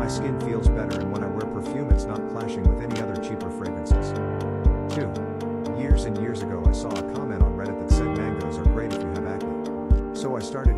My skin feels better, and when I wear perfume it's not clashing with any other cheaper fragrances. 2. Years and years ago I saw a comment on Reddit that said mangoes are great if you have acne. So I started